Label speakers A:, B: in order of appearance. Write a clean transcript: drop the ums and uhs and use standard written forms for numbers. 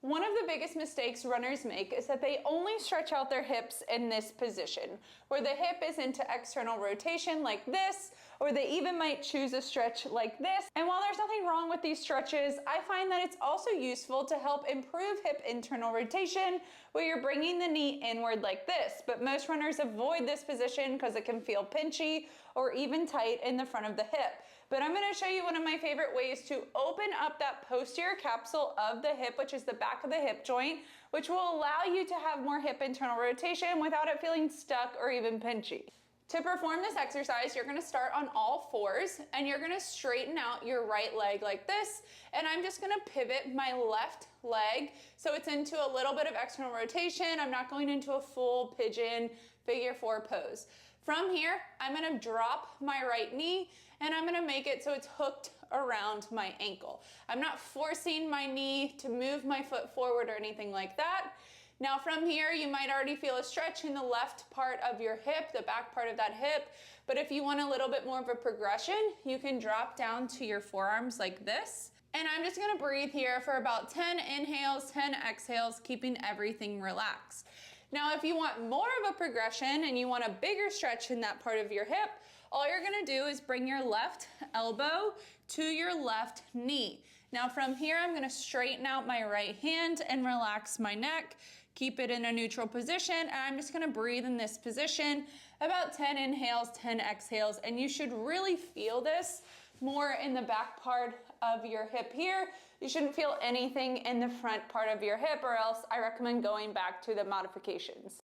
A: One of the biggest mistakes runners make is that they only stretch out their hips in this position, where the hip is into external rotation like this, or they even might choose a stretch like this. And while there's nothing wrong with these stretches, I find that it's also useful to help improve hip internal rotation, where you're bringing the knee inward like this. But most runners avoid this position because it can feel pinchy or even tight in the front of the hip. But I'm going to show you one of my favorite ways to open up that posterior capsule of the hip, which is the back of the hip joint, which will allow you to have more hip internal rotation without it feeling stuck or even pinchy. To perform this exercise, you're gonna start on all fours and you're gonna straighten out your right leg like this. And I'm just gonna pivot my left leg so it's into a little bit of external rotation. I'm not going into a full pigeon figure four pose. From here, I'm gonna drop my right knee and I'm gonna make it so it's hooked around my ankle. I'm not forcing my knee to move my foot forward or anything like that. Now from here, you might already feel a stretch in the left part of your hip, the back part of that hip. But if you want a little bit more of a progression, you can drop down to your forearms like this. And I'm just gonna breathe here for about 10 inhales, 10 exhales, keeping everything relaxed. Now, if you want more of a progression and you want a bigger stretch in that part of your hip, all you're gonna do is bring your left elbow to your left knee. Now from here, I'm gonna straighten out my right hand and relax my neck. Keep it in a neutral position, and I'm just gonna breathe in this position, about 10 inhales, 10 exhales, and you should really feel this more in the back part of your hip here. You shouldn't feel anything in the front part of your hip, or else I recommend going back to the modifications.